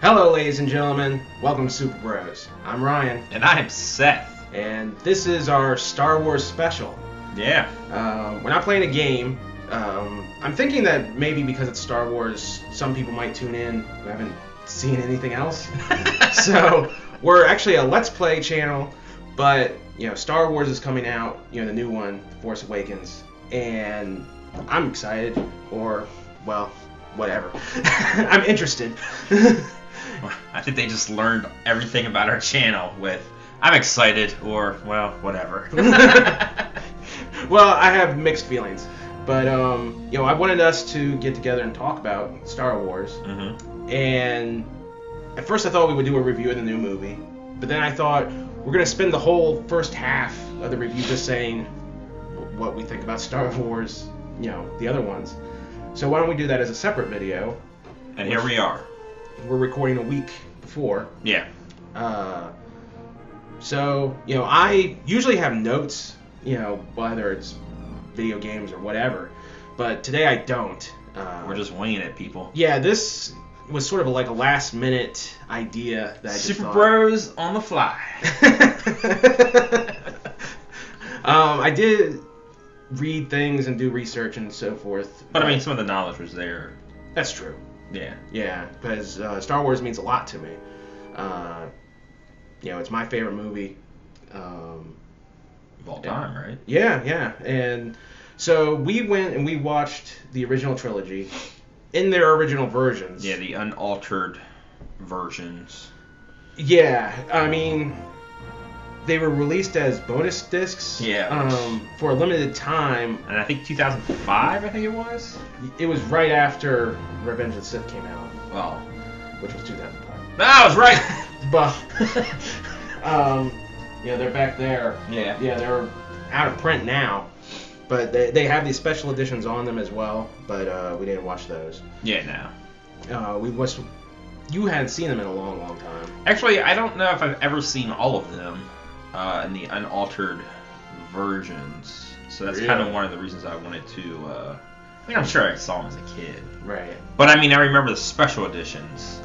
Hello, ladies and gentlemen. Welcome to Super Bros. I'm Ryan. And I'm Seth. And this is our Star Wars special. Yeah. We're not playing a game. I'm thinking that maybe because it's Star Wars, some people might tune in who haven't seen anything else. So we're actually a Let's Play channel, but Star Wars is coming out, the new one, Force Awakens, and I'm excited, or well, whatever. I'm interested. I think they just learned everything about our channel with I'm excited or, well, whatever. Well, I have mixed feelings. But, I wanted us to get together and talk about Star Wars. Mm-hmm. And at first I thought we would do a review of the new movie. But then I thought we're going to spend the whole first half of the review just saying what we think about Star Wars, the other ones. So why don't we do that as a separate video? And here we are. We're recording a week before. Yeah. So, I usually have notes, whether it's video games or whatever. But today I don't. We're just winging it, people. Yeah, this was sort of like a last minute idea that I just Super thought. Bros on the fly. I did read things and do research and so forth. But I mean, some of the knowledge was there. That's true. Yeah. Yeah, because Star Wars means a lot to me. It's my favorite movie. Of all time, right? Yeah. And so we went and we watched the original trilogy in their original versions. Yeah, the unaltered versions. Yeah, I mean, they were released as bonus discs. Yeah. For a limited time. And I think 2005, I think it was? It was right after Revenge of the Sith came out. Well. Which was 2005. I was right! But, they're back there. Yeah. Yeah, they're out of print now. But they have these special editions on them as well. But we didn't watch those. Yeah, no. You hadn't seen them in a long, long time. Actually, I don't know if I've ever seen all of them in the unaltered versions. So that's kind of one of the reasons I wanted to. I'm sure I saw them as a kid. Right. But I mean, I remember the special editions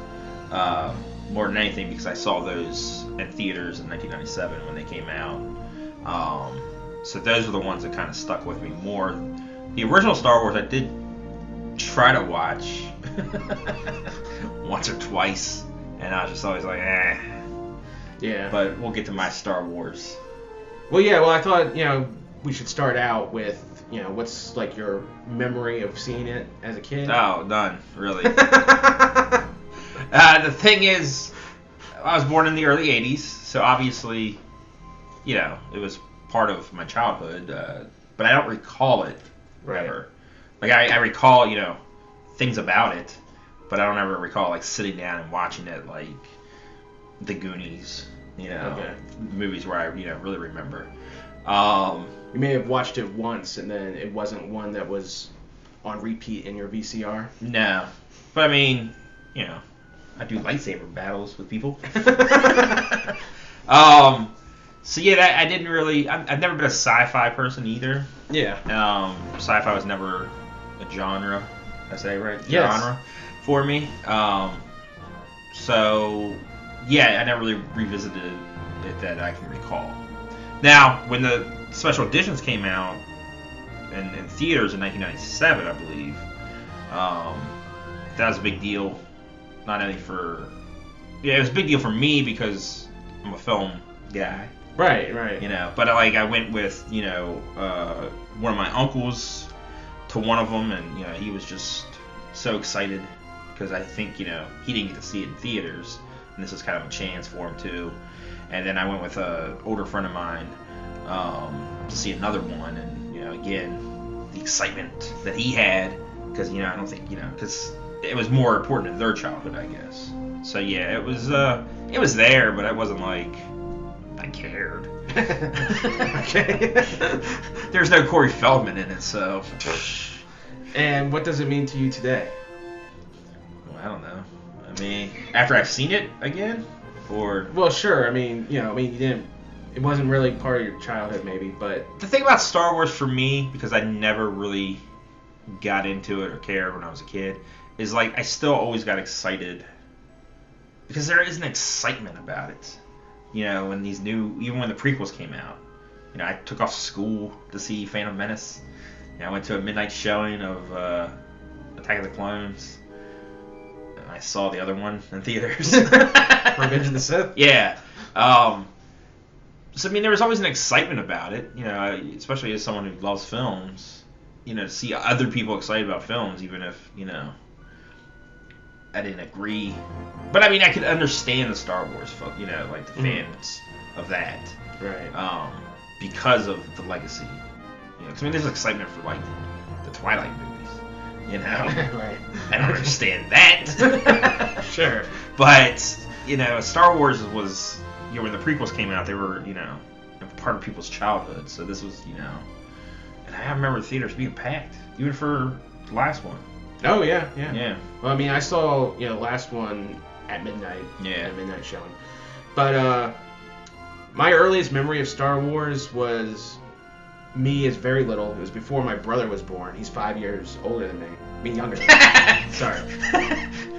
more than anything because I saw those in theaters in 1997 when they came out. So those are the ones that kind of stuck with me more. The original Star Wars I did try to watch once or twice, and I was just always like, eh. Yeah. But we'll get to my Star Wars. Well, yeah. Well, I thought we should start out with what's like your memory of seeing it as a kid. Oh, none really. The thing is, I was born in the early '80s, so obviously, it was part of my childhood. But I don't recall it ever. Like I recall, things about it, but I don't ever recall like sitting down and watching it like The Goonies. Movies where I really remember. You may have watched it once and then it wasn't one that was on repeat in your VCR. No, but I mean, I do lightsaber battles with people. So yeah, I didn't really. I've never been a sci-fi person either. Yeah. Sci-fi was never a genre. I say right? Yes. Genre for me. So yeah, I never really revisited it that I can recall. Now, when the special editions came out in theaters in 1997, I believe, that was a big deal. Not only for it was a big deal for me because I'm a film guy. Right. But I went with one of my uncles to one of them, and he was just so excited because I think he didn't get to see it in theaters, and this is kind of a chance for him to. And then I went with an older friend of mine to see another one, and again the excitement that he had because I don't think because it was more important in their childhood, I guess. So yeah, it was there, but I wasn't like I cared. Okay. There's no Corey Feldman in it, so. And what does it mean to you today? Well, I don't know. I mean, after I've seen it again, or. Well, sure. I mean, you didn't. It wasn't really part of your childhood, maybe, but. The thing about Star Wars for me, because I never really got into it or cared when I was a kid, is like I still always got excited because there is an excitement about it. You know, when even when the prequels came out, you know, I took off school to see Phantom Menace. You know, I went to a midnight showing of Attack of the Clones. And I saw the other one in theaters. Revenge of the Sith? Yeah. So, I mean, there was always an excitement about it, you know, especially as someone who loves films, you know, to see other people excited about films, even if, you know, I didn't agree. But, I mean, I could understand the Star Wars, you know, like the fans of that. Right. Because of the legacy. You know, 'cause, I mean, there's excitement for, like, the Twilight movies, you know? Right. I don't understand that. Sure. But, you know, Star Wars was, you know, when the prequels came out, they were, you know, part of people's childhood. So this was, you know, and I remember the theaters being packed, even for the last one. Oh, yeah. Well, I mean, I saw, you know, the last one at midnight. Yeah. At midnight showing. But, my earliest memory of Star Wars was me as very little. It was before my brother was born. He's 5 years older than me. I mean, younger than me. Sorry.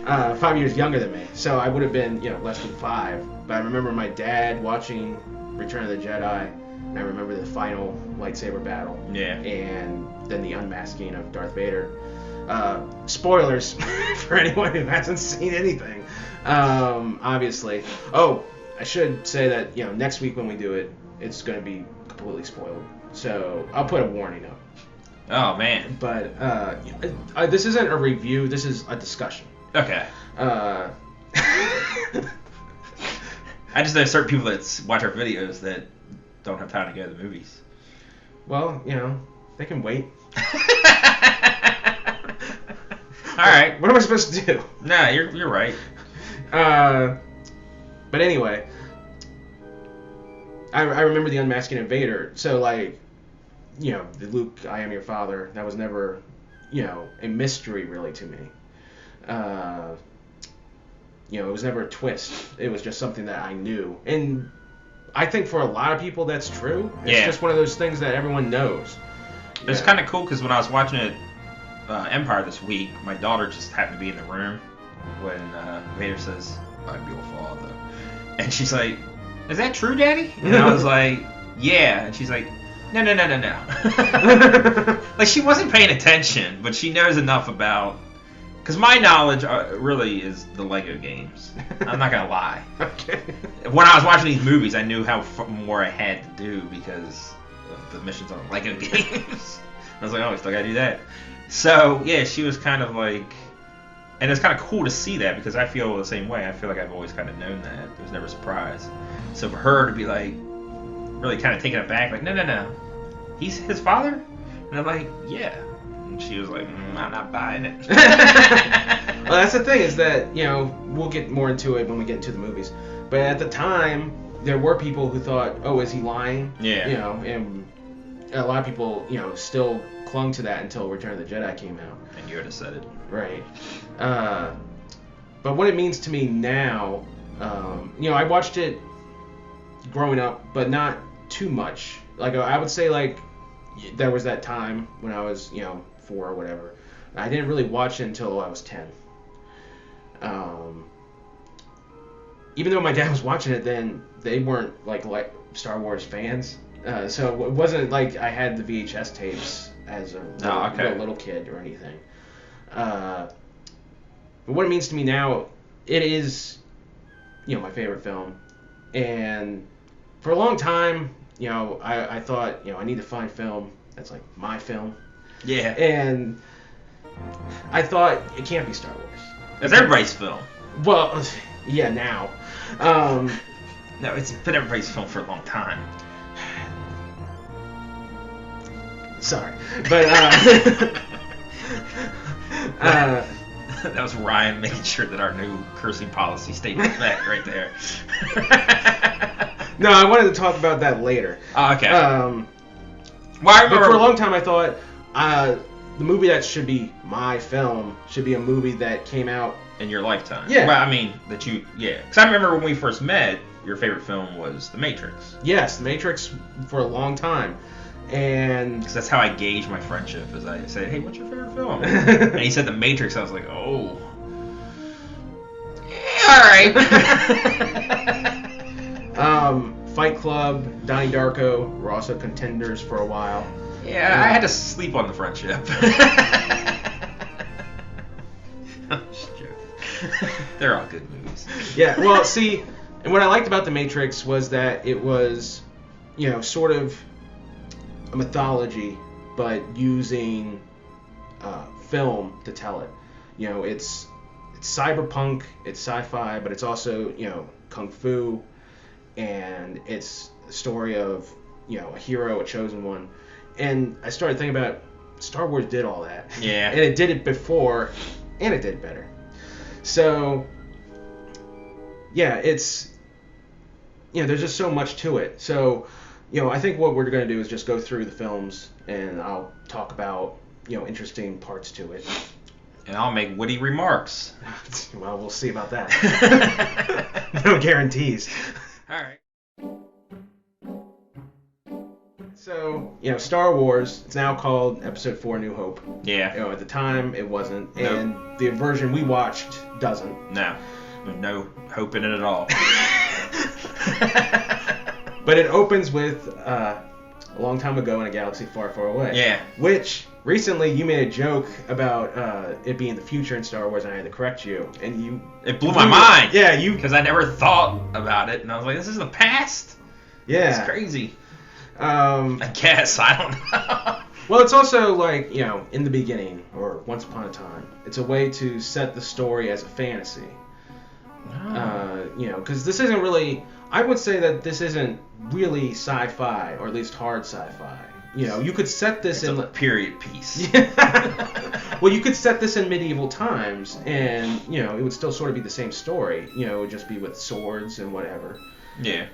5 years younger than me. So I would have been, you know, less than 5. But I remember my dad watching Return of the Jedi. And I remember the final lightsaber battle. Yeah. And then the unmasking of Darth Vader. Spoilers for anyone who hasn't seen anything. Obviously. Oh, I should say that, you know, next week when we do it, it's going to be completely spoiled. So I'll put a warning up. Oh, man. But this isn't a review. This is a discussion. Okay. I just know certain people that watch our videos that don't have time to go to the movies. Well, you know, they can wait. All right. What am I supposed to do? Nah, you're right. But anyway, I remember the unmasking of Vader. So, like, you know, the Luke, I am your father, that was never, you know, a mystery really to me. You know, it was never a twist. It was just something that I knew. And I think for a lot of people that's true. It's just one of those things that everyone knows. It's kind of cool because when I was watching it, Empire this week, my daughter just happened to be in the room when Vader says, "I'm your father," and she's like, "Is that true, Daddy?" And I was like, "Yeah," and she's like, "No." Like, she wasn't paying attention, but she knows enough about. Because my knowledge really is the Lego games. I'm not gonna lie. Okay. When I was watching these movies, I knew how more I had to do because of the missions on the Lego games. I was like, oh, I still gotta do that. So yeah, she was kind of like, and it's kind of cool to see that because I feel the same way. I feel like I've always kind of known that. It was never a surprise. So for her to be like, really kind of taken aback, like, no, he's his father, and I'm like, yeah. And she was like, I'm not buying it. Well, that's the thing is that, you know, we'll get more into it when we get into the movies. But at the time, there were people who thought, oh, is he lying? Yeah. You know, and a lot of people, you know, still clung to that until Return of the Jedi came out. And you would have said it. Right. But what it means to me now, you know, I watched it growing up, but not too much. Like, I would say, like, there was that time when I was, you know, 4 or whatever. I didn't really watch it until I was 10. Even though my dad was watching it then, they weren't like Star Wars fans. So it wasn't like I had the VHS tapes as a little kid or anything. But what it means to me now, it is, you know, my favorite film. And for a long time, you know, I thought, you know, I need to find film that's like my film. Yeah. And I thought it can't be Star Wars. It's everybody's film. Well, yeah, now. No, it's been everybody's film for a long time. Sorry, but that was Ryan making sure that our new cursing policy stayed in effect right there. No, I wanted to talk about that later. Oh, okay. Well, I remember, but for a long time I thought the movie that should be my film should be a movie that came out in your lifetime. Yeah. Well, I mean, because I remember when we first met, your favorite film was The Matrix. Yes, The Matrix for a long time. And because that's how I gauge my friendship, is I said, hey, what's your favorite film? And he said The Matrix. I was like, oh. Yeah, all right. Fight Club, Donnie Darko were also contenders for a while. Yeah, I had to sleep on The Friendship. Just joking. They're all good movies. Yeah, well, see, and what I liked about The Matrix was that it was, sort of a mythology, but using film to tell it. It's cyberpunk, it's sci-fi, but it's also, kung fu, and it's a story of, a hero, a chosen one. And I started thinking about Star Wars did all that. Yeah. And it did it before, and it did it better. So, yeah, it's, there's just so much to it. So, I think what we're going to do is just go through the films, and I'll talk about, interesting parts to it. And I'll make witty remarks. Well, we'll see about that. No guarantees. All right. So, Star Wars, it's now called Episode 4 New Hope. Yeah. At the time, it wasn't. Nope. And the version we watched doesn't. No. No hope in it at all. But it opens with a long time ago in a galaxy far, far away. Yeah. Which, recently, you made a joke about it being the future in Star Wars, and I had to correct you. And It blew my mind. Yeah, you... Because I never thought about it, and I was like, this is the past? Yeah. It's crazy. I guess. I don't know. Well, it's also like, in the beginning, or once upon a time. It's a way to set the story as a fantasy. Because this isn't really... I would say that this isn't really sci-fi, or at least hard sci-fi. You could set this in... a period piece. Well, you could set this in medieval times, and, it would still sort of be the same story. It would just be with swords and whatever. Yeah.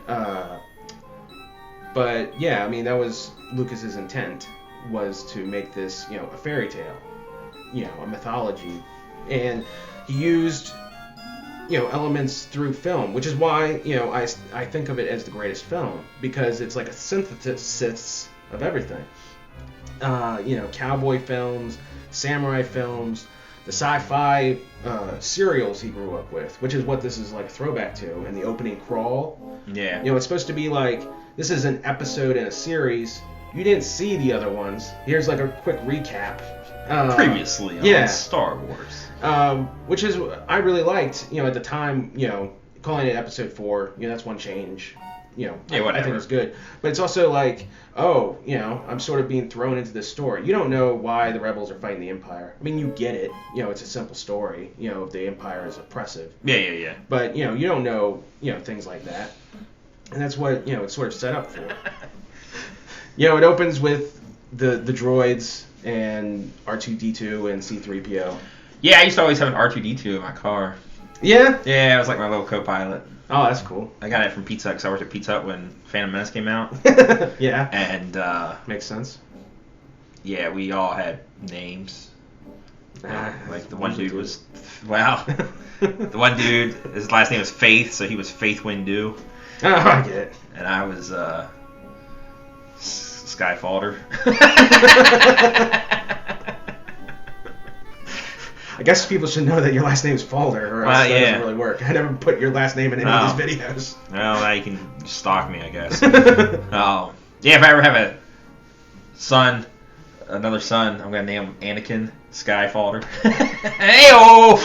But, yeah, I mean, that was Lucas's intent, was to make this, a fairy tale, a mythology. And he used, elements through film, which is why, I think of it as the greatest film, because it's like a synthesis of everything. Cowboy films, samurai films, the sci-fi serials he grew up with, which is what this is like a throwback to, and the opening crawl. Yeah. It's supposed to be like, this is an episode in a series. You didn't see the other ones. Here's like a quick recap. Previously on Star Wars. Which is, I really liked, at the time, calling it episode 4, that's one change. Yeah, whatever. I think it's good. But it's also like, I'm sort of being thrown into this story. You don't know why the rebels are fighting the Empire. I mean, you get it. It's a simple story, if the Empire is oppressive. Yeah. But, you don't know, things like that. And that's what, it's sort of set up for. It opens with the droids and R2-D2 and C-3PO. Yeah, I used to always have an R2-D2 in my car. Yeah? Yeah, it was like my little co-pilot. Oh, that's cool. I got it from Pizza Hut because I worked at Pizza Hut when Phantom Menace came out. Yeah. And, makes sense. Yeah, we all had names. Like the one dude was... Wow. The one dude, his last name was Faith, so he was Faith Windu. Oh, I get it. And I was, Skyfalter. I guess people should know that your last name is Falder, or else that doesn't really work. I never put your last name in any of these videos. Well, now you can stalk me, I guess. Yeah, if I ever have another son, I'm going to name him Anakin Skyfalter. Hey-oh!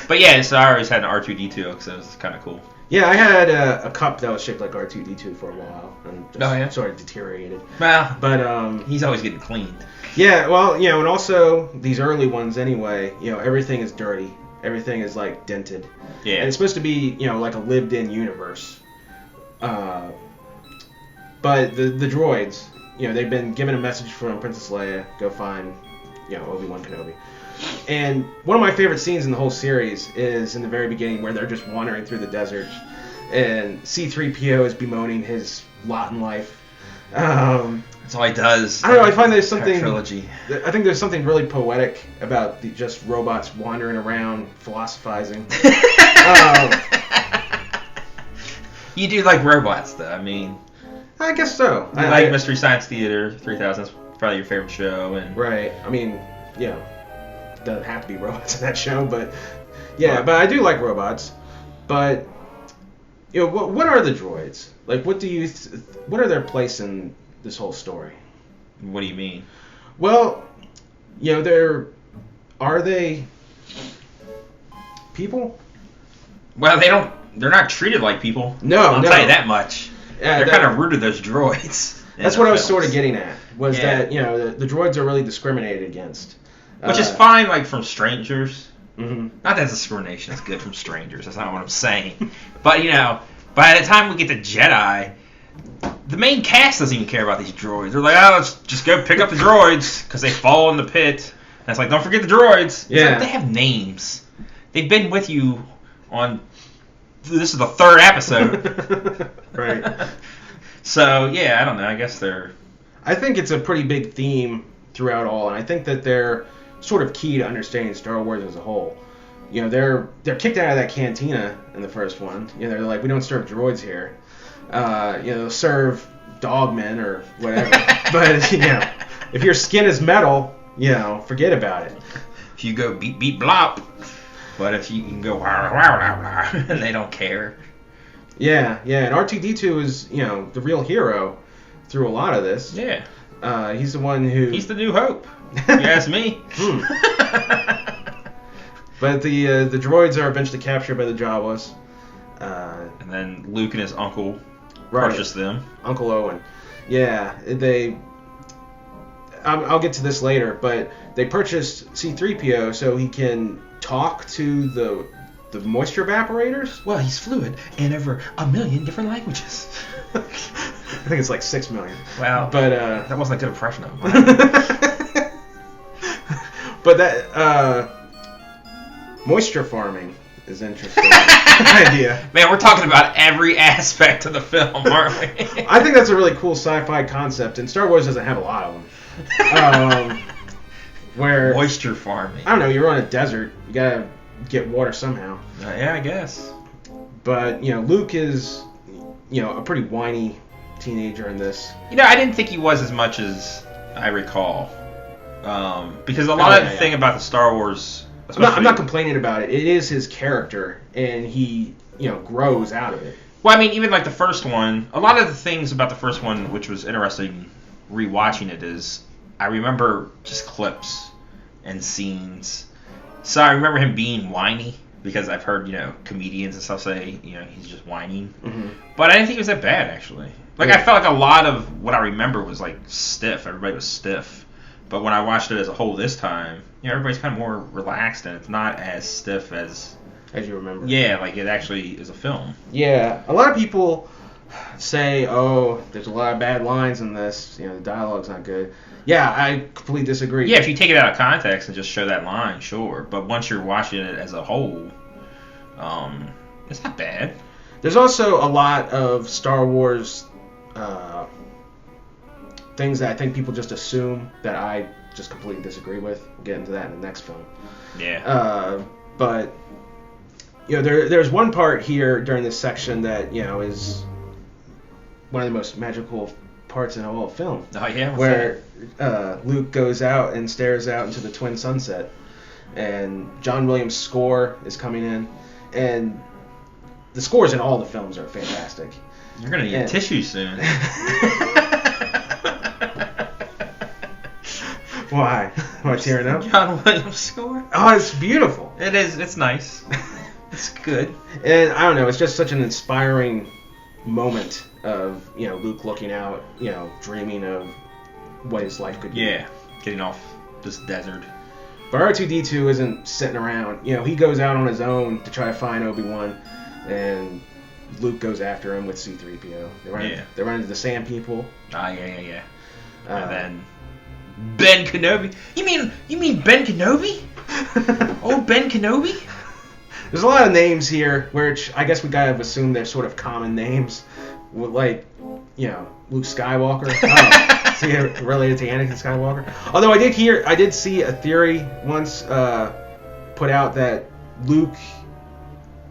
But yeah, so I always had an R2-D2 because it was kind of cool. Yeah, I had a cup that was shaped like R2-D2 for a while, and just sort of deteriorated. Well, but he's always getting cleaned. Yeah, well, and also these early ones anyway, everything is dirty. Everything is like dented. Yeah. And it's supposed to be, like a lived-in universe. But the droids, they've been given a message from Princess Leia, go find, Obi-Wan Kenobi. And one of my favorite scenes in the whole series is in the very beginning where they're just wandering through the desert, and C-3PO is bemoaning his lot in life. That's all he does. I don't know. I find there's something. Trilogy. I think there's something really poetic about just robots wandering around philosophizing. You do like robots, though. I mean, I guess so. I like Mystery Science Theater 3000. It's probably your favorite show, and right. I mean, doesn't have to be robots in that show, but Yeah, but I do like robots. But what are the droids? Like, what are their place in this whole story? What do you mean? Well, are they people? Well, they're not treated like people. No, I'll tell you that much. Yeah, they're kind of rude to those droids. That's what I was sort of getting at. Was that the droids are really discriminated against, which is fine, like from strangers. Mm-hmm. Not that discrimination is good from strangers. That's not what I'm saying. But by the time we get to Jedi, the main cast doesn't even care about these droids. They're like, let's just go pick up the droids because they fall in the pit. And it's like, don't forget the droids. It's like, they have names. They've been with you on. This is the 3rd episode. Right. So I don't know. I guess they're. I think it's a pretty big theme throughout all, and I think that they're sort of key to understanding Star Wars as a whole. They're kicked out of that cantina in the first one. They're like, we don't serve droids here. They'll serve dogmen or whatever. But if your skin is metal, forget about it. If you go beep beep blop, but if you can go wow wow wow wow, and they don't care. Yeah, and R2-D2 is the real hero through a lot of this. Yeah. He's the one who. He's the new hope. If you ask me. But the droids are eventually captured by the Jawas. And then Luke and his uncle purchase them. Uncle Owen. Yeah, I'll get to this later, but they purchased C-3PO so he can talk to the moisture evaporators. Well, he's fluent in over 1 million different languages. I think it's like 6 million. Wow. But that wasn't a good impression of him. But that moisture farming is interesting idea. Man, we're talking about every aspect of the film, aren't we? I think that's a really cool sci-fi concept, and Star Wars doesn't have a lot of them. Where moisture farming. I don't know. You're on a desert. You gotta get water somehow. Yeah, I guess. But Luke is a pretty whiny teenager in this. I didn't think he was as much as I recall. Because a lot of the thing about the Star Wars. I'm not complaining about it. It is his character, and he grows out of it. Well, I mean, even like the first one, a lot of the things about the first one, which was interesting rewatching it, is I remember just clips and scenes. So I remember him being whiny because I've heard comedians and stuff say he's just whining. Mm-hmm. But I didn't think it was that bad actually. Like I felt like a lot of what I remember was like stiff. Everybody was stiff. But when I watched it as a whole this time, everybody's kind of more relaxed and it's not as stiff as you remember. Yeah, like it actually is a film. Yeah, a lot of people say, "Oh, there's a lot of bad lines in this. The dialogue's not good." Yeah, I completely disagree. Yeah, if you take it out of context and just show that line, sure. But once you're watching it as a whole, it's not bad. There's also a lot of Star Wars things that I think people just assume that I just completely disagree with. We'll get into that in the next film. Yeah. But there's one part here during this section that is one of the most magical parts in the whole film. Oh yeah. Where Luke goes out and stares out into the twin sunset, and John Williams' score is coming in, and the scores in all the films are fantastic. You're gonna need tissue soon. Why? Am I tearing up? John Williams' score? Oh, it's beautiful. It is. It's nice. It's good. And I don't know. It's just such an inspiring moment of Luke looking out, dreaming of what his life could be. Yeah, getting off this desert. But R2-D2 isn't sitting around. He goes out on his own to try to find Obi-Wan, and Luke goes after him with C-3PO. They run into the Sand People. Yeah. And then Ben Kenobi. You mean Ben Kenobi? Oh, Ben Kenobi? There's a lot of names here, which I guess we gotta assume they're sort of common names, like Luke Skywalker. Is he related to Anakin Skywalker? Although I did see a theory once put out that Luke,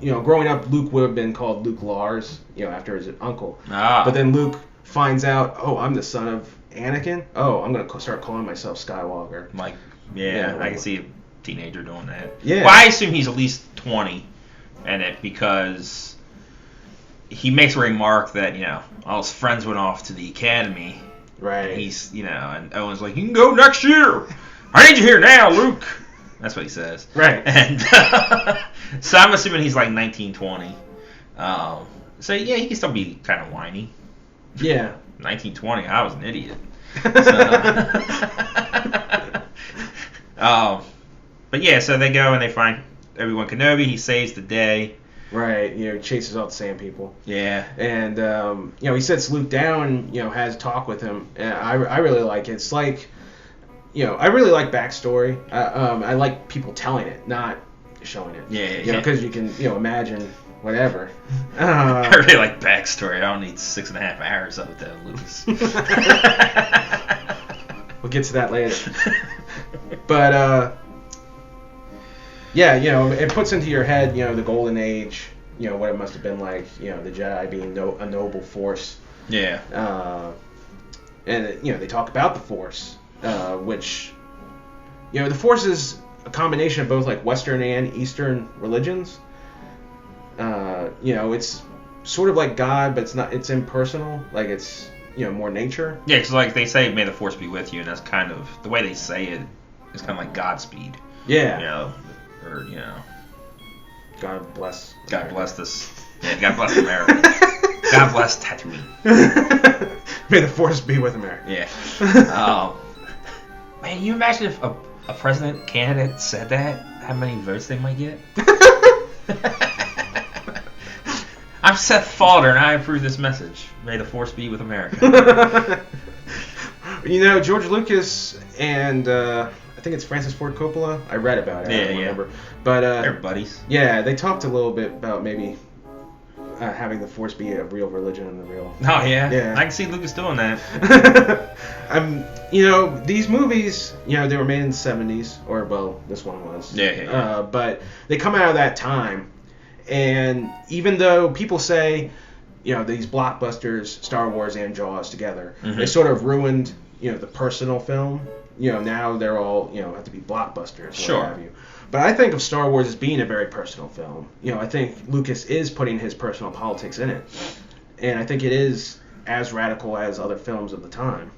growing up, Luke would have been called Luke Lars, after his uncle. But then Luke finds out, oh, I'm the son of Anakin. Oh, I'm gonna start calling myself Skywalker. Like, yeah, I can see teenager doing that. Yeah. Well, I assume he's at least 20 in it because he makes a remark that, all his friends went off to the academy. Right. And he's, and Owen's like, you can go next year. I need you here now, Luke. That's what he says. Right. And so I'm assuming he's like 19, 20. So, yeah, he can still be kind of whiny. Yeah. 19, 20, I was an idiot. But yeah, so they go and they find Obi-Wan Kenobi. He saves the day. Right. He chases all the sand people. Yeah. And, he sits Luke down, has a talk with him. And I really like it. It's like, I really like backstory. I like people telling it, not showing it. Yeah. Because you can, imagine whatever. I really like backstory. I don't need 6.5 hours of it, though, Lucas. We'll get to that later. But, it puts into your head, the golden age, what it must have been like, the Jedi being a noble force. Yeah. And, they talk about the Force, which, the Force is a combination of both, like, Western and Eastern religions. It's sort of like God, but it's impersonal. Like, it's, more nature. Yeah, because, like, they say, may the Force be with you, and that's kind of, the way they say it is kind of like Godspeed. Yeah. Or, God bless. God bless this. Yeah, God bless America. God bless Tatooine. May the Force be with America. Yeah. Man, you imagine if a president candidate said that, how many votes they might get? I'm Seth Falder, and I approve this message. May the Force be with America. George Lucas and I think it's Francis Ford Coppola. I read about it. I don't remember. But they're buddies. Yeah, they talked a little bit about maybe having the Force be a real religion in the real. Oh yeah. Yeah. I can see Lucas doing that. These movies, they were made in the 70s, or well, this one was. Yeah. But they come out of that time, and even though people say, these blockbusters, Star Wars and Jaws together, they sort of ruined, the personal film. Now they're all, have to be blockbusters, sure. What have you. But I think of Star Wars as being a very personal film. I think Lucas is putting his personal politics in it. And I think it is as radical as other films of the time.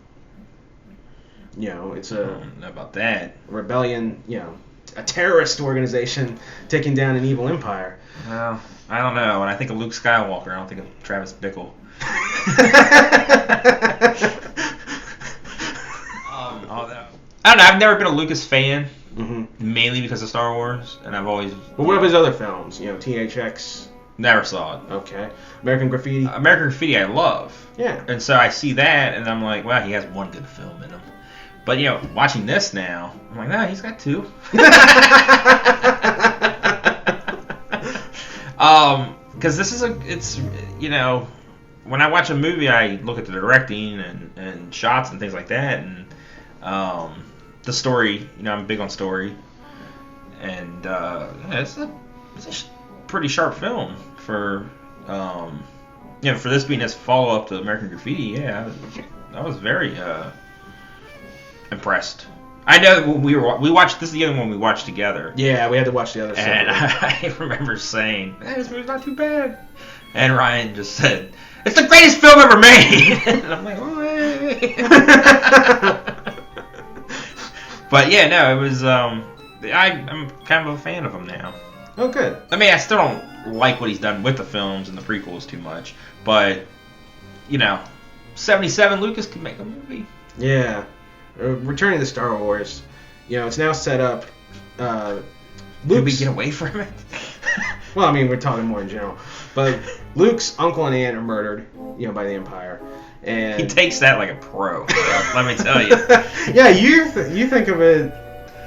It's I don't know about that. Rebellion, a terrorist organization taking down an evil empire. Well, I don't know. When I think of Luke Skywalker, I don't think of Travis Bickle. I don't know. I've never been a Lucas fan, mainly because of Star Wars, and I've always. But what of his other films? THX. Never saw it. Okay. American Graffiti. American Graffiti, I love. Yeah. And so I see that, and I'm like, wow, he has one good film in him. But watching this now, I'm like, no, he's got two. Because this is it's when I watch a movie, I look at the directing and shots and things like that, and the story. I'm big on story, and it's a pretty sharp film for for this being his follow up to American Graffiti. Yeah, I was very impressed. I know when we watched this is the other one we watched together. Yeah, we had to watch the other. And I remember saying, "This movie's not too bad," and Ryan just said, "It's the greatest film ever made." And I'm like, but yeah, no, it was. I'm kind of a fan of him now. Oh, good. I mean, I still don't like what he's done with the films and the prequels too much, but 77 Lucas could make a movie. Yeah. Returning to Star Wars, it's now set up. Did we get away from it? Well, I mean, we're talking more in general, but Luke's uncle and aunt are murdered, by the Empire, and he takes that like a pro. Let me tell you. Yeah, you think of it.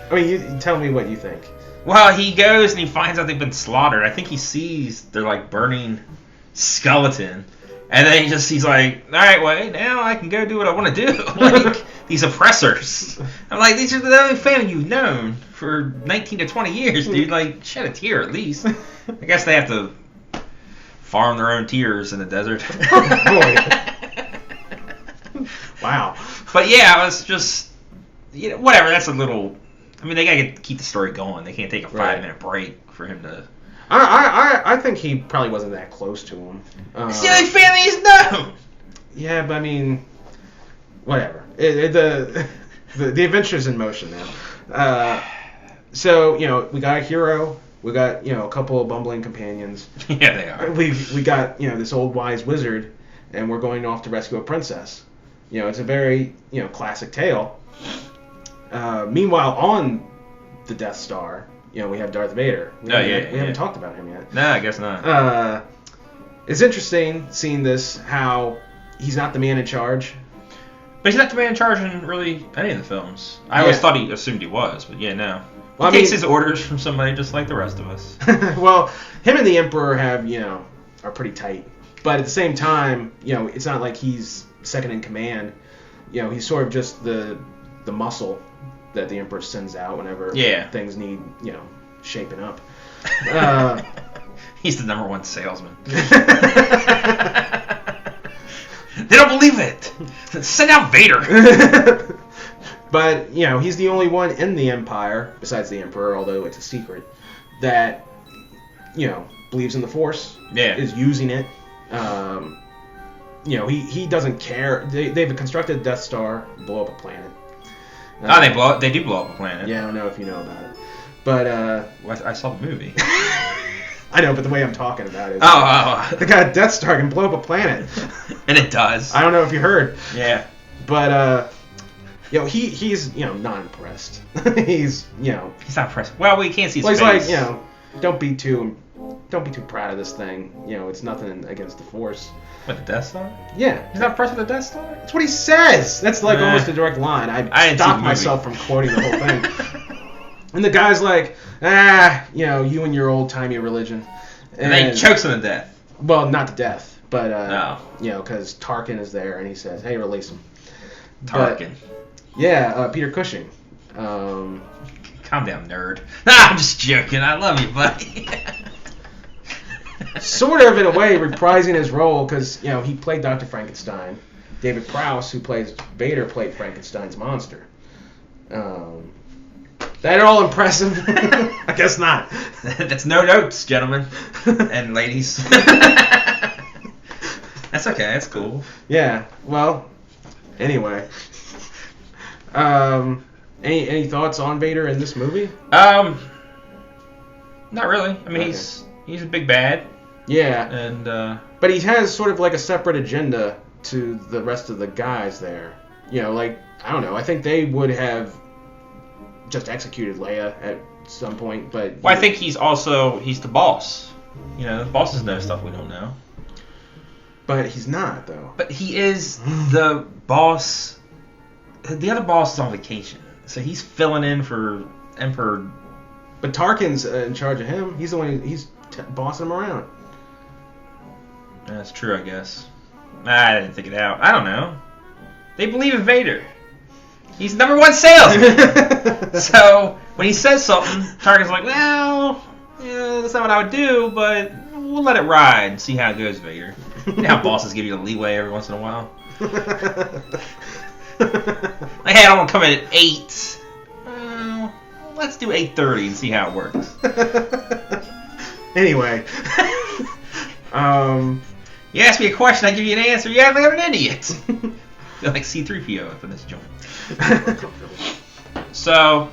I mean, you tell me what you think. Well, he goes and he finds out they've been slaughtered. I think he sees they're like burning skeleton. And then he's like, all right, well, now I can go do what I want to do. Like, these oppressors. I'm like, these are the only family you've known for 19 to 20 years, dude. Like, shed a tear at least. I guess they have to farm their own tears in the desert. Oh, boy. Wow. But yeah, I was just, whatever. That's a little I mean, they gotta keep the story going. They can't take a 5-minute break for him to. I think he probably wasn't that close to him. It's the only family he's known. Yeah, but I mean, whatever. The adventure's in motion now. So we got a hero. We got a couple of bumbling companions. Yeah, they are. We got this old wise wizard, and we're going off to rescue a princess. It's a very classic tale. Meanwhile, on the Death Star, we have Darth Vader. We haven't talked about him yet. No, I guess not. It's interesting seeing this, how he's not the man in charge. But he's not the man in charge in really any of the films. I always thought he assumed he was, but no. Well, he takes his orders from somebody just like the rest of us. Well, him and the Emperor are pretty tight. But at the same time, it's not like he's second in command. He's sort of just the muscle that the Emperor sends out whenever things need, shaping up. He's the number one salesman. They don't believe it. Send out Vader. But, he's the only one in the Empire, besides the Emperor, although it's a secret, that, believes in the Force, is using it. He doesn't care. They've constructed a Death Star, blow up a planet. They do blow up a planet. Yeah, I don't know if you know about it. But, I saw the movie. I know, but the way I'm talking about it. The guy Death Star can blow up a planet. And it does. I don't know if you heard. Yeah. But, he's, not impressed. He's not impressed. Well, we can't see his face. He's like, don't be too proud of this thing. It's nothing against the Force. What, the Death Star? Yeah. He's not impressed with the Death Star? That's what he says. That's like almost a direct line. I stopped myself from quoting the whole thing. And the guy's like, you and your old-timey religion. And then he chokes him to death. Well, not to death, but, no. Because Tarkin is there, and he says, hey, release him. Tarkin. But, Peter Cushing. Calm down, nerd. I'm just joking. I love you, buddy. Sort of, in a way, reprising his role, because, he played Dr. Frankenstein. David Prowse, who plays Vader, played Frankenstein's monster. That all impressive? I guess not. That's no notes, gentlemen and ladies. That's okay. That's cool. Yeah. Well, anyway. Any thoughts on Vader in this movie? Not really. I mean, he's a big bad. Yeah. And but he has sort of like a separate agenda to the rest of the guys there. I don't know. I think they would have just executed Leia at some point, but... Well, I think he's the boss. The bosses know stuff we don't know. But he's not, though. But he is the boss. The other boss is on vacation, so he's filling in for Emperor. But Tarkin's in charge of him. He's the one he's bossing him around. That's true, I guess. I didn't think it out. I don't know. They believe in Vader. He's number one salesman. So when he says something, Tarkin's like, well, that's not what I would do, but we'll let it ride and see how it goes, Vader. You know how bosses give you a leeway every once in a while? Like, hey, I don't want to come in at 8. Let's do 8:30 and see how it works. Anyway. You ask me a question, I give you an answer. You act like I'm an idiot. Feel like C-3PO up in this joint. So,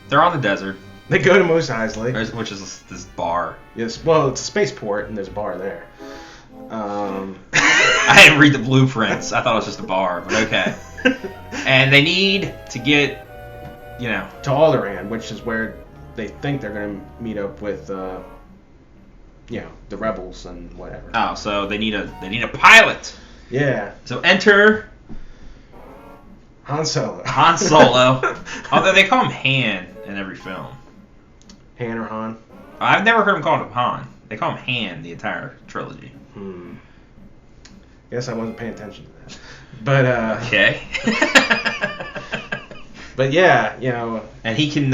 they're on the desert. They go to Mos Eisley. Which is this bar. Yes, well, it's a spaceport, and there's a bar there. I didn't read the blueprints. I thought it was just a bar, but okay. And they need to get, to Alderaan, which is where they think they're going to meet up with, the rebels and whatever. Oh, so they need a pilot. Yeah. So enter Han Solo. Han Solo. Although they call him Han in every film. Han or Han? I've never heard him called Han. They call him Han the entire trilogy. Guess I wasn't paying attention to that. But okay. But yeah, and he can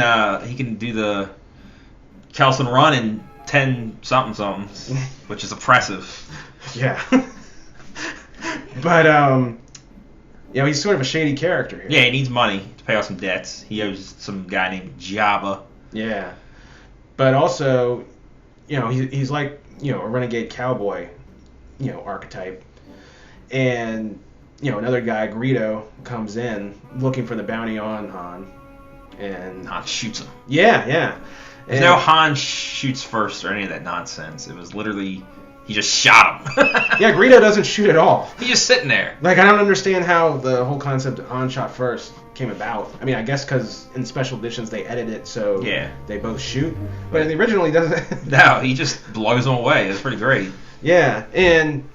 do the Kelson run in 10 something, which is impressive. Yeah. But You know, he's sort of a shady character here. Yeah, he needs money to pay off some debts. He owes some guy named Jabba. Yeah. But also, you know, he's like, you know, a renegade cowboy, you know, archetype. And, you know, another guy, Greedo, comes in looking for the bounty on Han. And Han shoots him. Yeah. There's no Han shoots first or any of that nonsense. It was literally, he just shot him. Yeah, Greedo doesn't shoot at all. He's just sitting there. Like, I don't understand how the whole concept of Han shot first came about. I mean, I guess because in special editions they edit it so they both shoot. But in the original, he doesn't. No, he just blows them away. It's pretty great. Yeah, and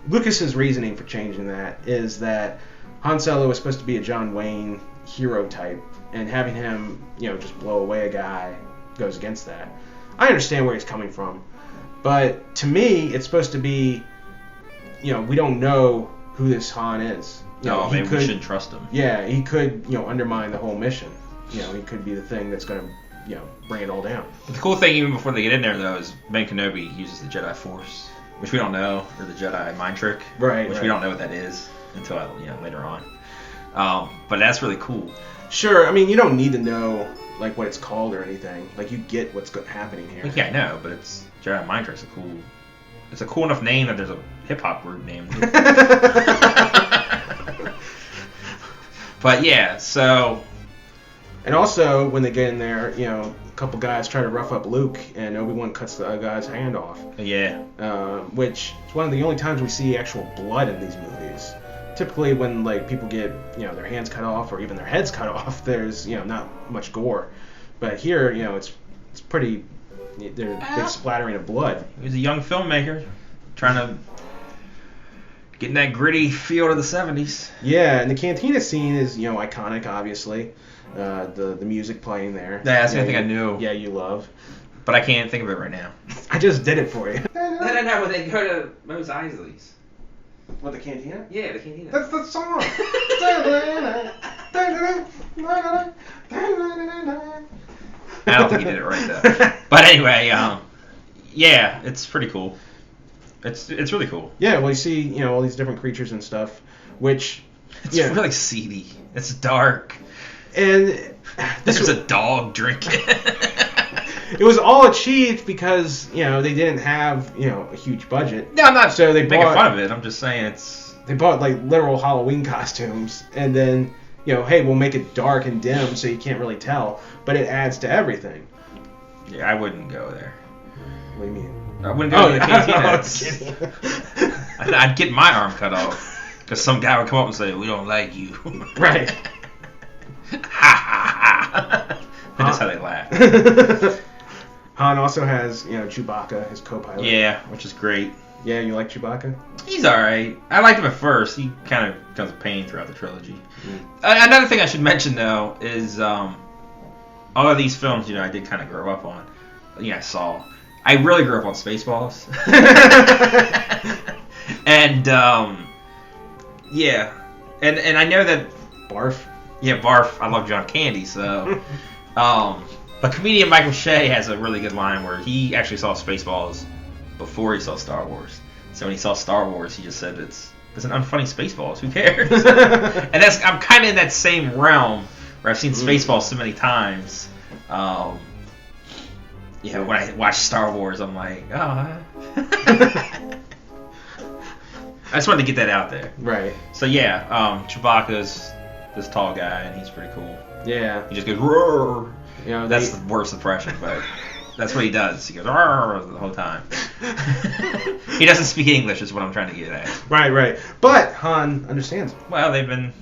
Lucas's reasoning for changing that is that Han Solo was supposed to be a John Wayne hero type, and having him, you know, just blow away a guy goes against that. I understand where he's coming from, but to me, it's supposed to be, you know, we don't know who this Han is. You know, maybe we shouldn't trust him. Yeah, he could, you know, undermine the whole mission. You know, he could be the thing that's going to, you know, bring it all down. But the cool thing, even before they get in there, though, is Ben Kenobi uses the Jedi Force, which we don't know, or the Jedi mind trick, which we don't know what that is until later on. But that's really cool. Sure, I mean, you don't need to know like what it's called or anything. Like, you get what's happening here. Yeah, I know, but it's Jedi mind trick's it's a cool enough name that there's a hip hop group named it. But yeah, so. And also, when they get in there, you know, a couple guys try to rough up Luke, and Obi-Wan cuts the guy's hand off. Yeah. Which is one of the only times we see actual blood in these movies. Typically, when like people get, you know, their hands cut off or even their heads cut off, there's, you know, not much gore. But here, you know, it's pretty. There's a big splattering of blood. He was a young filmmaker trying to get in that gritty feel of the 70s. Yeah, and the cantina scene is, you know, iconic, obviously. The music playing there. Yeah, that's the only thing I knew. Yeah, you love. But I can't think of it right now. I just did it for you. No, when they go to Mos Eisley's. What, the cantina? Yeah, the cantina. That's the song. I don't think he did it right though. But anyway, yeah, it's pretty cool. It's really cool. Yeah, well, you see, you know, all these different creatures and stuff, which it's really seedy. It's dark. And there's a dog drinking. It was all achieved because, you know, they didn't have, you know, a huge budget. No, I'm not so they making fun of it. I'm just saying they bought like literal Halloween costumes, and then, you know, hey, we'll make it dark and dim so you can't really tell, but it adds to everything. Yeah, I wouldn't go there. What do you mean? I wouldn't go to the cantina. I'd get my arm cut off because some guy would come up and say, "We don't like you." Right. Ha ha ha. That's how they laugh. Han also has, you know, Chewbacca, his co-pilot. Yeah, which is great. Yeah, you like Chewbacca? He's alright. I liked him at first. He kind of becomes a pain throughout the trilogy. Another thing I should mention, though, is all of these films, you know, I did kind of grow up on. Yeah, I saw. I really grew up on Spaceballs. And, yeah. And I know that... Barf? Yeah, Barf. I love John Candy, so... But comedian Michael Shea has a really good line where he actually saw Spaceballs before he saw Star Wars. So when he saw Star Wars, he just said it's an unfunny Spaceballs. Who cares? And I'm kind of in that same realm where I've seen Spaceballs so many times. Yeah, when I watch Star Wars, I'm like, oh. I just wanted to get that out there. Right. So yeah, Chewbacca's this tall guy, and he's pretty cool. Yeah. He just goes, roar. You know, that's the worst impression, but that's what he does. He goes, roar, the whole time. He doesn't speak English, is what I'm trying to get at. Right. But Han understands. Well, they've been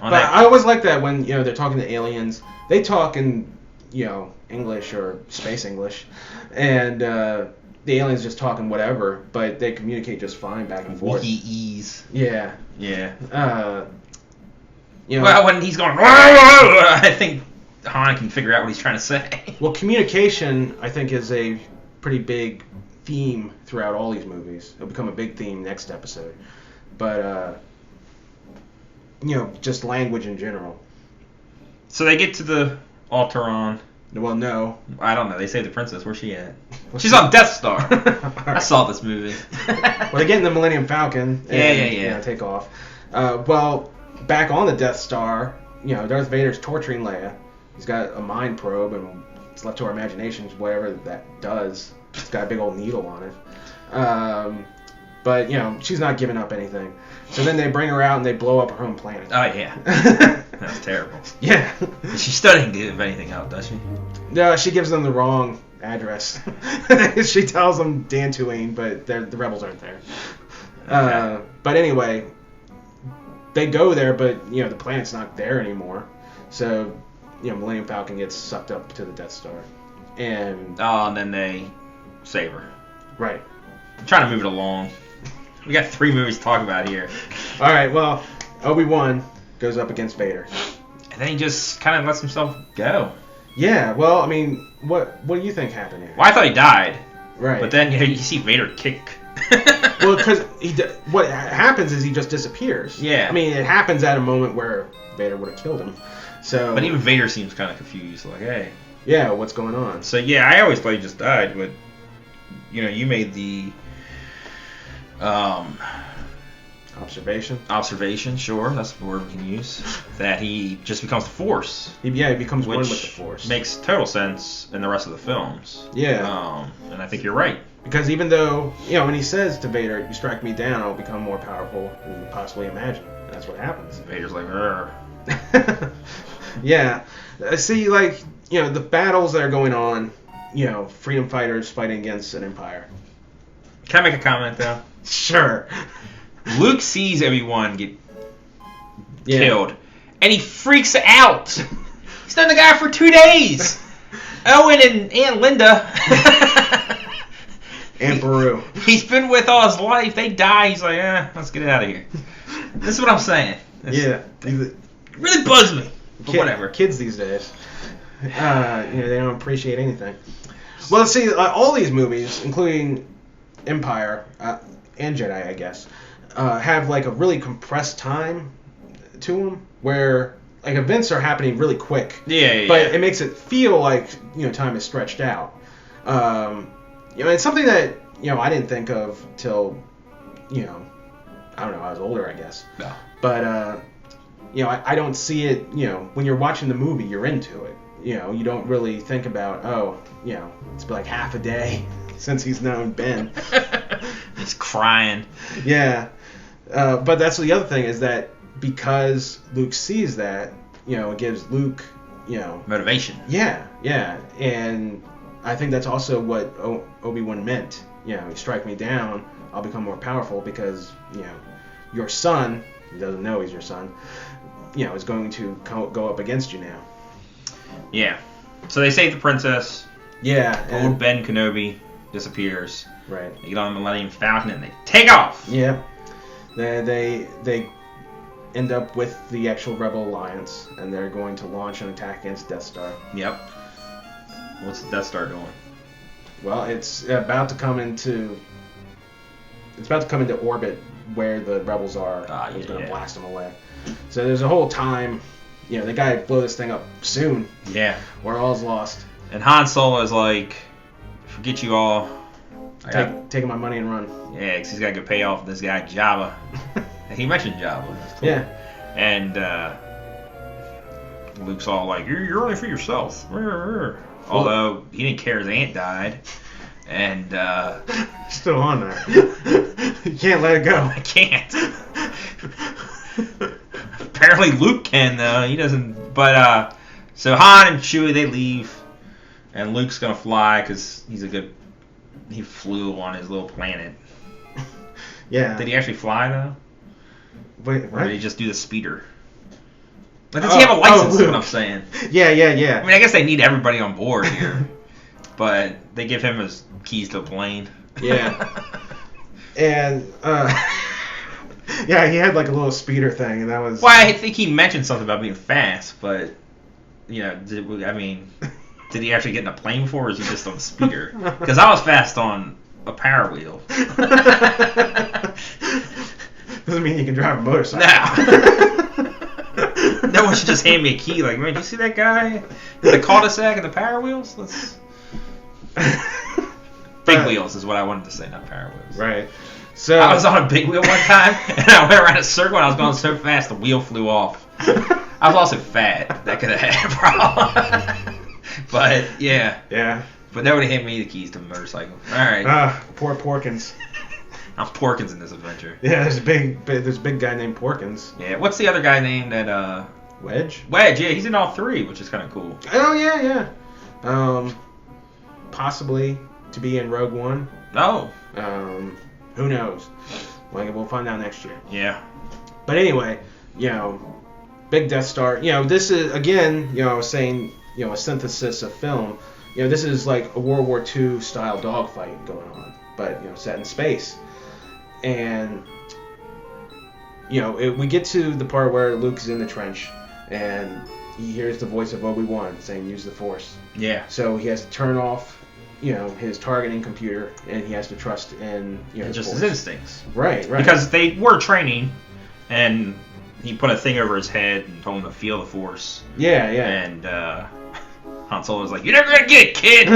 on that. I always like that when, you know, they're talking to aliens. They talk in, you know, English or space English, and the aliens just talking whatever, but they communicate just fine back and forth. Wookiee-ese. Yeah. You know, well, when he's going, I think Han can figure out what he's trying to say. Well, communication, I think, is a pretty big theme throughout all these movies. It'll become a big theme next episode. But, you know, just language in general. So they get to the Alteron. Well, no. I don't know. They say the princess. Where's she at? She's on Death Star. Right. I saw this movie. Well, they get in the Millennium Falcon. And, Yeah. You know, take off. Well, back on the Death Star, Darth Vader's torturing Leia. He's got a mind probe, and it's left to our imaginations, whatever that does. It's got a big old needle on it. But, she's not giving up anything. So then they bring her out and they blow up her home planet. Oh, yeah. That's terrible. Yeah. She still didn't give anything out, does she? No, she gives them the wrong address. She tells them Dantooine, but the rebels aren't there. Okay. But anyway, they go there, but, the planet's not there anymore. So, Millennium Falcon gets sucked up to the Death Star. And then they save her. Right. I'm trying to move it along. We got 3 movies to talk about here. All right, well, Obi-Wan goes up against Vader. And then he just kind of lets himself go. Yeah, well, I mean, what do you think happened here? Well, I thought he died. Right. But then you see Vader kick. Well, because what happens is he just disappears. Yeah. I mean, it happens at a moment where Vader would have killed him. So. But even Vader seems kind of confused, like, hey. Yeah, what's going on? So, yeah, I always thought he just died, but, you made the... Observation, sure, that's the word we can use. That he just becomes the Force. He becomes one with the Force. Makes total sense in the rest of the films. Yeah. And I think you're right. Because even though, when he says to Vader, you strike me down, I'll become more powerful than you possibly imagine. And that's what happens. Vader's like, Rrr. Yeah. See, like, the battles that are going on, freedom fighters fighting against an empire. Can I make a comment, though? Sure. Luke sees Obi-Wan get killed, and he freaks out. He's known the guy for 2 days. Owen and Aunt Linda. And Baru. He's been with all his life. They die. He's like, let's get out of here. This is what I'm saying. It really bugs me. But whatever. Kids these days. They don't appreciate anything. Well, see, all these movies, including Empire and Jedi, I guess, have like a really compressed time to them, where like events are happening really quick. Yeah. But it makes it feel like time is stretched out. It's something that I didn't think of till I don't know, I was older, I guess. No. But I don't see it. When you're watching the movie, you're into it. You don't really think about it's been like half a day since he's known Ben. He's crying. Yeah. But that's the other thing, is that because Luke sees that, it gives Luke, motivation. Yeah. And I think that's also what Obi-Wan meant. You strike me down, I'll become more powerful, because, your son, he doesn't know he's your son, is going to go up against you now. Yeah. So they save the princess. Yeah. Old Ben Kenobi disappears. Right. They get on the Millennium Falcon and they take off. Yeah. They end up with the actual Rebel Alliance, and they're going to launch an attack against Death Star. Yep. What's the Death Star doing? Well, it's about to come into orbit where the rebels are. He's going to blast them away. So there's a whole time, they got to blow this thing up soon. Yeah. Or all's lost. And Han Solo is like, forget you all. Taking my money and run. Yeah, because he's got to go pay off this guy Jabba. He mentioned Jabba. That's cool. Yeah. And Luke's all like, you're only for yourself. Although he didn't care his aunt died. And still on there. You can't let it go. I can't. Apparently Luke can, though. He doesn't. But so Han and Chewie, they leave, and Luke's gonna fly because he flew on his little planet. Yeah. Did he actually fly though? Wait, what? Or did he just do the speeder? Like, does he have a license? Is what I'm saying. Yeah. I mean, I guess they need everybody on board here, but they give him his keys to the plane. Yeah. And yeah, he had like a little speeder thing, and that was. Well, I think he mentioned something about being fast, but did he actually get in a plane before, or is he just on the speeder? Because I was fast on a power wheel. Doesn't mean you can drive a motorcycle. No one should just hand me a key. Like, man, do you see that guy? The cul-de-sac and the power wheels? Big wheels is what I wanted to say, not power wheels. Right. So I was on a big wheel one time, and I went around a circle, and I was going so fast, the wheel flew off. I was also fat. That could have had a problem. But, yeah. Yeah. But nobody handed me the keys to the motorcycle. All right. Poor Porkins. I'm Porkins in this adventure. Yeah, there's a big guy named Porkins. Yeah, what's the other guy named that, Wedge? Wedge, yeah, he's in all three, which is kind of cool. Oh, yeah. Possibly to be in Rogue One. Oh. Who knows? We'll find out next year. Yeah. But anyway, big Death Star. This is, again, I was saying, a synthesis of film. This is like a World War II style dogfight going on, but, set in space. And, we get to the part where Luke is in the trench, and he hears the voice of Obi-Wan saying, use the Force. Yeah. So he has to turn off, his targeting computer, and he has to trust in, just his his instincts. Right. Because they were training, and he put a thing over his head and told him to feel the Force. Yeah. And Han Solo was like, "You're never gonna get it, kid."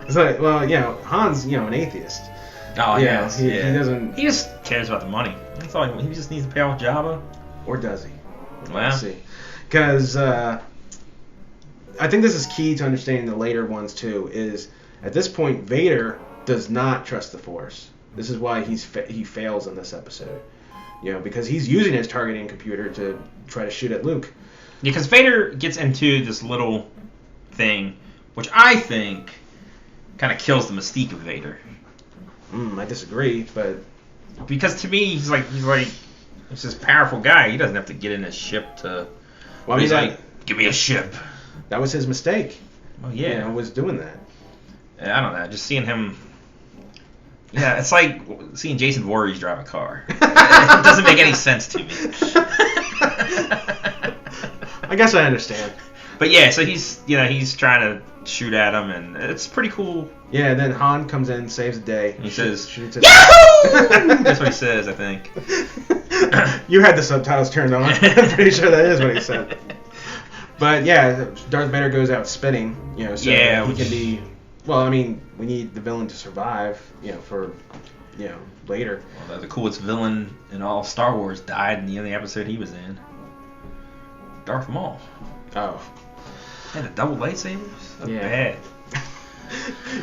It's like, well, Han's, an atheist. Oh, yeah. He doesn't. He just cares about the money. That's all. He just needs to pay off Jabba. Or does he? Well, let's see. Because I think this is key to understanding the later ones too. Is at this point Vader does not trust the Force. This is why he fails in this episode. Because he's using his targeting computer to try to shoot at Luke. Yeah, because Vader gets into this little thing, which I think kind of kills the mystique of Vader. I disagree, but because to me he's like he's this powerful guy. He doesn't have to get in his ship to. Well, he's like, give me a ship. That was his mistake. Well, yeah, was doing that. I don't know. Just seeing him. Yeah, it's like seeing Jason Voorhees drive a car. It doesn't make any sense to me. I guess I understand. But yeah, so he's trying to shoot at him, and it's pretty cool. Yeah, and then Han comes in, saves the day. He says, shoots "Yahoo!" That's what he says, I think. You had the subtitles turned on. I'm pretty sure that is what he said. But yeah, Darth Vader goes out spinning, so he can be. Well, I mean, we need the villain to survive, for, later. Well, the coolest villain in all Star Wars died in the only episode he was in. Darth Maul. Oh. And the double lightsabers? That's bad.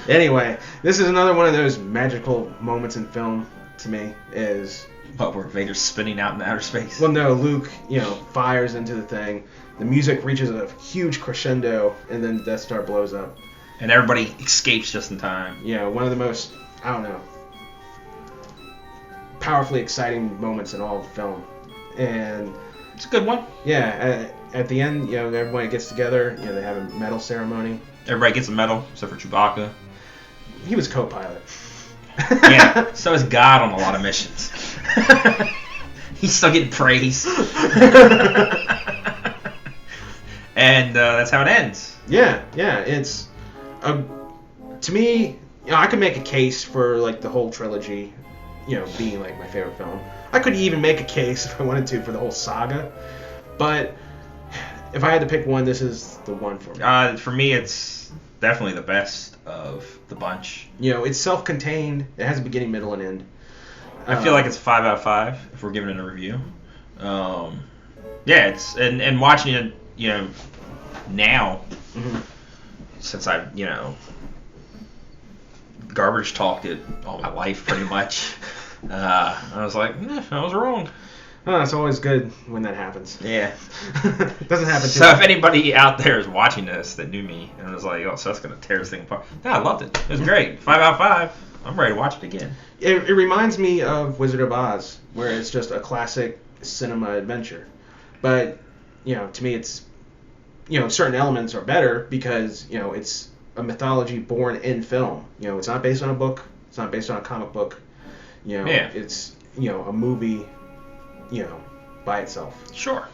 Anyway, this is another one of those magical moments in film to me is... What, where Vader's spinning out in outer space? Well, no, Luke, fires into the thing. The music reaches a huge crescendo, and then the Death Star blows up. And everybody escapes just in time. Yeah, one of the most, powerfully exciting moments in all of film. And... It's a good one. Yeah, at the end, everybody gets together, they have a medal ceremony. Everybody gets a medal, except for Chewbacca. He was co-pilot. Yeah, so is God on a lot of missions. He's still getting praise. And that's how it ends. Yeah, it's... to me, I could make a case for, the whole trilogy, being, my favorite film. I could even make a case, if I wanted to, for the whole saga. But if I had to pick one, this is the one for me. For me, it's definitely the best of the bunch. It's self-contained. It has a beginning, middle, and end. I feel like it's 5 out of 5 if we're giving it a review. Yeah, it's and watching it, now, since I've, garbage talked it all my life pretty much. I was like, I was wrong. Oh, it's always good when that happens. Yeah. It doesn't happen too So much. if anybody out there is watching this that knew me and was like, Seth's going to tear this thing apart. No, I loved it. It was great. 5 out of 5. I'm ready to watch it again. It reminds me of Wizard of Oz, where it's just a classic cinema adventure. But, to me it's, certain elements are better because, it's a mythology born in film. It's not based on a book. It's not based on a comic book. It's, a movie, by itself. Sure.